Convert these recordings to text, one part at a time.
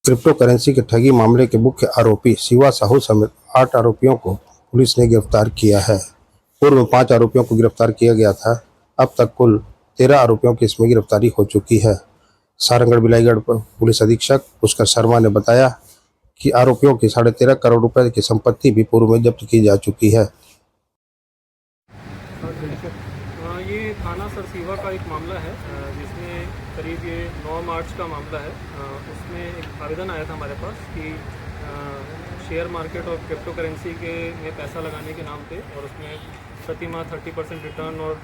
Crypto currency के ठगी मामले के मुख्य आरोपी शिवा साहू समेत 8 आरोपियों को पुलिस ने गिरफ्तार किया है। पूर्व में 5 आरोपियों को गिरफ्तार किया गया था। अब तक कुल 13 आरोपियों की इसमें गिरफ्तारी हो चुकी है। सारंगढ़ बिलाईगढ़ पुलिस अधीक्षक पुष्कर शर्मा ने बताया कि आरोपियों की 13.5 करोड़ रुपए की संपत्ति भी पूर्व में जब्त की जा चुकी है। ये थाना सरसीवा का एक मामला है जिसमें करीब ये 9 मार्च का मामला है। उसमें एक आवेदन आया था हमारे पास कि शेयर मार्केट और क्रिप्टो करेंसी के में पैसा लगाने के नाम पे और उसमें प्रति माह 30% रिटर्न और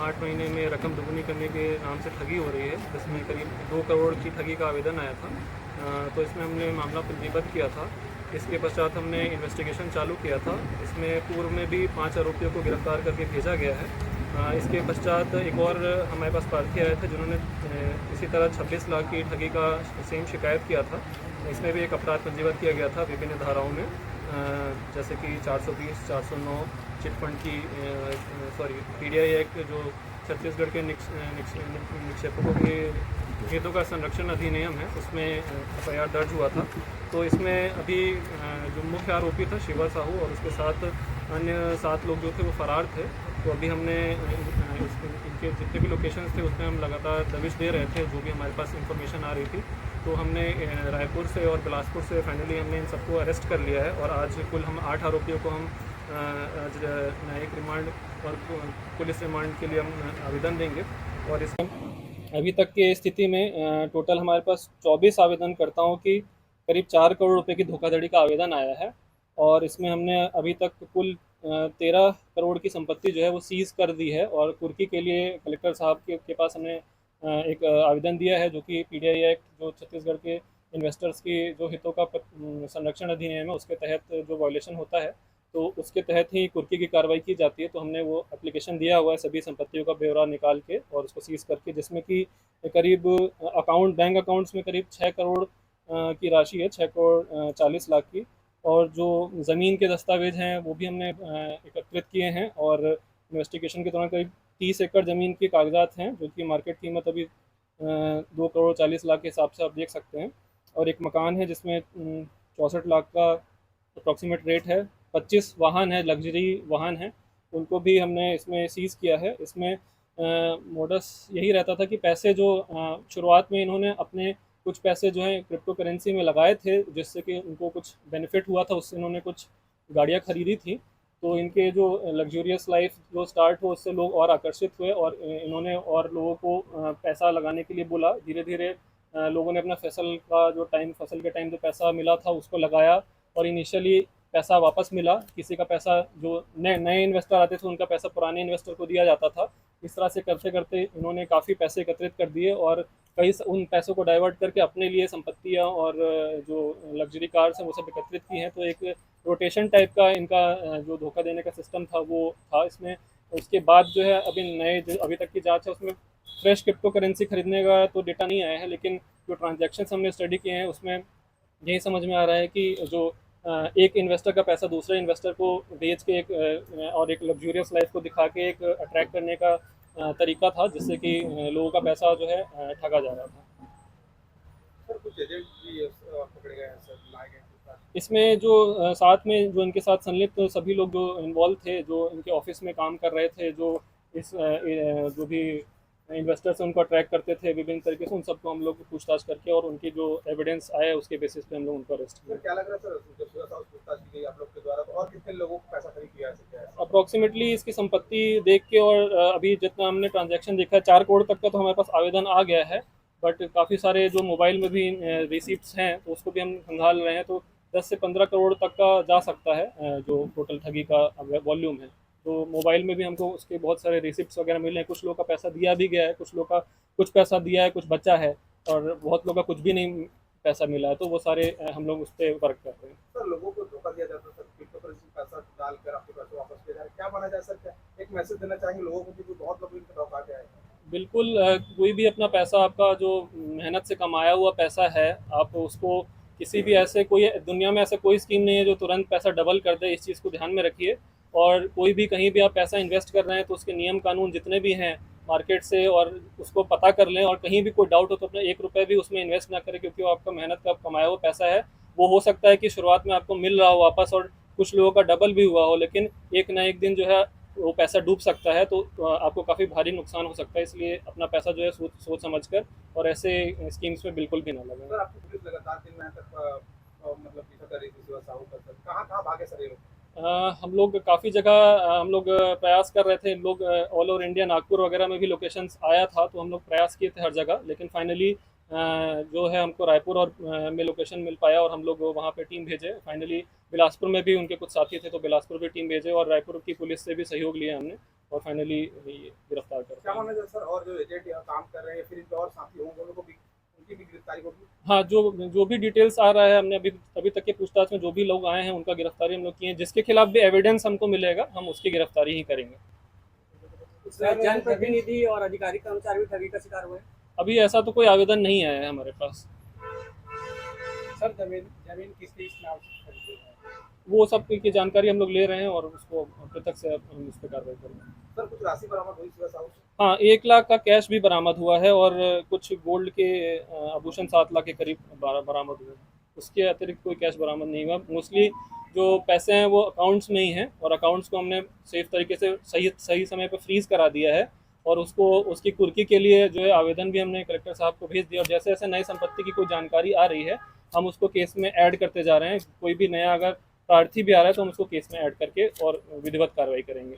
8 महीने में रकम दुगनी करने के नाम से ठगी हो रही है, जिसमें करीब 2 करोड़ की ठगी का आवेदन आया था। तो इसमें हमने मामला पंजीबद्ध किया था। इसके पश्चात हमने इन्वेस्टिगेशन चालू किया था। इसमें पूर्व में भी 5 आरोपियों को गिरफ्तार करके भेजा गया है। इसके पश्चात एक और हमारे पास प्रार्थी आए थे जिन्होंने इसी तरह 26 लाख की ठगी का सेम शिकायत किया था। इसमें भी एक अपराध पंजीबद्ध किया गया था विभिन्न धाराओं में, जैसे कि 420, 409 चिटफंड की PDI एक्ट, जो छत्तीसगढ़ के निक्षेपकों के हितों का संरक्षण अधिनियम है, उसमें FIR दर्ज हुआ था। तो इसमें अभी जो मुख्य आरोपी था शिवा साहू और उसके साथ अन्य 7 लोग जो थे वो फरार थे। तो अभी हमने इनके जितने भी लोकेशंस थे उसमें हम लगातार दबिश दे रहे थे, जो भी हमारे पास इंफॉर्मेशन आ रही थी। तो हमने रायपुर से और बिलासपुर से फाइनली हमने इन सबको अरेस्ट कर लिया है और आज कुल हम 8 आरोपियों को हम आज न्यायिक रिमांड और पुलिस रिमांड के लिए हम आवेदन देंगे। और इसमें अभी तक की स्थिति में टोटल हमारे पास 24 आवेदनकर्ताओं की करीब 4 करोड़ रुपए की धोखाधड़ी का आवेदन आया है और इसमें हमने अभी तक कुल 13 करोड़ की संपत्ति जो है वो सीज़ कर दी है। और कुर्की के लिए कलेक्टर साहब के पास हमने एक आवेदन दिया है, जो कि PDI एक्ट, जो छत्तीसगढ़ के इन्वेस्टर्स की जो हितों का संरक्षण अधिनियम है, उसके तहत जो वायलेशन होता है, तो उसके तहत ही कुर्की की कार्रवाई की जाती है। तो हमने वो एप्लीकेशन दिया हुआ है सभी संपत्तियों का ब्यौरा निकाल के और उसको सीज करके, जिसमें कि करीब बैंक अकाउंट्स में करीब 6 करोड़ की राशि है, 6 करोड़ 40 लाख की। और जो ज़मीन के दस्तावेज हैं वो भी हमने एकत्रित किए हैं और इन्वेस्टिगेशन के दौरान करीब 30 एकड़ ज़मीन के कागजात हैं, जो कि मार्केट कीमत अभी 2 करोड़ 40 लाख के हिसाब से आप देख सकते हैं। और एक मकान है जिसमें 64 लाख का अप्रॉक्सीमेट रेट है। 25 वाहन है, लग्जरी वाहन है, उनको भी हमने इसमें सीज़ किया है। इसमें मोडस यही रहता था कि पैसे जो शुरुआत में इन्होंने अपने कुछ पैसे जो हैं क्रिप्टो करेंसी में लगाए थे, जिससे कि उनको कुछ बेनिफिट हुआ था, उससे इन्होंने कुछ गाड़ियाँ खरीदी थी। तो इनके जो लग्जूरियस लाइफ जो स्टार्ट हो, उससे लोग और आकर्षित हुए और इन्होंने और लोगों को पैसा लगाने के लिए बोला। धीरे धीरे लोगों ने अपना फसल के टाइम जो पैसा मिला था उसको लगाया और इनिशियली पैसा वापस मिला। किसी का पैसा, जो नए नए इन्वेस्टर आते थे उनका पैसा पुराने इन्वेस्टर को दिया जाता था। इस तरह से करते करते इन्होंने काफ़ी पैसे एकत्रित कर दिए और कई उन पैसों को डाइवर्ट करके अपने लिए संपत्तियां और जो लग्जरी कार्स हैं वो सब एकत्रित की हैं। तो एक रोटेशन टाइप का इनका जो धोखा देने का सिस्टम था वो था इसमें। उसके बाद जो है अभी तक की जांच है, उसमें फ्रेश क्रिप्टो करेंसी खरीदने का तो डेटा नहीं आया है, लेकिन जो ट्रांजैक्शंस हमने स्टडी किए हैं उसमें यही समझ में आ रहा है कि जो एक इन्वेस्टर का पैसा दूसरे इन्वेस्टर को बेच के और एक लग्जूरियस लाइफ को दिखा के एक अट्रैक्ट करने का तरीका था, जिससे कि लोगों का पैसा जो है ठगा जा रहा था। सर कुछ एजेंट भी पकड़े गए हैं सर, लाए गए हैं। इसमें जो साथ में जो इनके साथ संलिप्त सभी लोग जो इन्वॉल्व थे, जो इनके ऑफिस में काम कर रहे थे, जो जो भी इन्वेस्टर्स उनको अट्रैक्ट करते थे विभिन्न तरीके से, उन सबको हम लोग पूछताछ करके और उनकी जो एविडेंस आया उसके बेसिस पे हम लोग उनको अरेस्ट किया। सर क्या लग रहा है सर, जब सुबह साहब पूछताछ की गई आप लोग के द्वारा, तो और कितने लोगों को पैसा खरीद किया है? अप्रॉक्सीमेटली इसकी संपत्ति देख के और अभी जितना हमने ट्रांजैक्शन देखा है, 4 करोड़ तक का तो हमारे पास आवेदन आ गया है, बट काफ़ी सारे जो मोबाइल में भी रिसिप्ट्स हैं तो उसको भी हम खंगाल रहे हैं। तो 10 से 15 करोड़ तक का जा सकता है जो टोटल ठगी का वॉल्यूम है। तो मोबाइल में भी हमको उसके बहुत सारे रिसिप्ट्स वगैरह मिले हैं। कुछ लोग का पैसा दिया भी गया है, कुछ लोग का कुछ पैसा दिया है, कुछ बचा है, और बहुत लोग का कुछ भी नहीं पैसा मिला है। तो वो सारे हम लोग उस पर वर्क कर रहे हैं। सर लोगों को धोखा दिया जाता है सर, क्रिप्टो करेंसी पैसा डालकर आपके पैसे वापस किया जाए, क्या माना जाए सर? क्या एक मैसेज देना चाहेंगे लोगों को कि बहुत लोग इनका धोखा गया है? बिल्कुल, कोई भी अपना पैसा, आपका जो मेहनत से कमाया हुआ पैसा है, आप उसको किसी भी ऐसे, कोई दुनिया में ऐसा कोई स्कीम नहीं है जो तुरंत पैसा डबल कर दे। इस चीज़ को ध्यान में रखिए। और कोई भी कहीं भी आप पैसा इन्वेस्ट कर रहे हैं तो उसके नियम कानून जितने भी हैं मार्केट से और उसको पता कर लें, और कहीं भी कोई डाउट हो तो अपना 1 रुपये भी उसमें इन्वेस्ट ना करें, क्योंकि वो आपका मेहनत का कमाया हुआ पैसा है। वो हो सकता है कि शुरुआत में आपको मिल रहा हो वापस, और कुछ लोगों का डबल भी हुआ हो, लेकिन एक ना एक दिन जो है वो पैसा डूब सकता है, तो आपको काफ़ी भारी नुकसान हो सकता है। इसलिए अपना पैसा जो है सोच समझ कर और ऐसे स्कीम्स में बिल्कुल भी ना लगाएं। सर आपकी पुलिस लगातार 3 महीने तक मतलब पीछा कर रही थी शिवा साहू का। सर कहाँ भागे सर ये लोग? हम लोग काफ़ी जगह हम लोग प्रयास कर रहे थे। लोग ऑल ओवर इंडिया, नागपुर वगैरह में भी लोकेशंस आया था, तो हम लोग प्रयास किए थे हर जगह, लेकिन फाइनली जो है हमको रायपुर और में लोकेशन मिल पाया, और हम लोग वहाँ पे टीम भेजे। फाइनली बिलासपुर में भी उनके कुछ साथी थे, तो बिलासपुर भी टीम भेजे, और रायपुर की पुलिस से भी सहयोग लिया हमने, और फाइनली गिरफ्तार कर क्या पाए। माना जाए सर, और जो एजेंट यहाँ काम कर रहे हैं फिर इनके और साथी होंगे उनको भी, उनकी भी गिरफ्तारी होगी? हाँ, जो भी डिटेल्स आ रहा है, हमने अभी तक के पूछताछ में जो भी लोग आए हैं उनका गिरफ्तारी हम लोग किए हैं। जिसके खिलाफ भी एविडेंस हमको मिलेगा हम उसकी गिरफ्तारी ही करेंगे। सर जनप्रतिनिधि और अधिकारी कर्मचारी भी ठगी का शिकार हुए हैं। अभी ऐसा तो कोई आवेदन नहीं आया है हमारे पास। सर जमीन किसके इस नाम से खरीदी है? वो सब की जानकारी हम लोग ले रहे हैं, और उसको पृथक से हम उस पर कार्रवाई करेंगे। सर कुछ राशि बरामद हुई शिवा साहू से? हाँ, 1 लाख का कैश भी बरामद हुआ है, और कुछ गोल्ड के आभूषण 7 लाख के करीब बरामद हुए हैं। उसके अतिरिक्त कोई कैश बरामद नहीं हुआ। मोस्टली जो पैसे हैं वो अकाउंट्स में ही हैं, और अकाउंट्स को हमने सेफ तरीके से सही समय पर फ्रीज़ करा दिया है, और उसको उसकी कुर्की के लिए जो है आवेदन भी हमने कलेक्टर साहब को भेज दिया, और जैसे जैसे नई संपत्ति की कोई जानकारी आ रही है हम उसको केस में ऐड करते जा रहे हैं। कोई भी नया अगर प्रार्थी भी आ रहा है तो हम उसको केस में ऐड करके और विधिवत कार्रवाई करेंगे।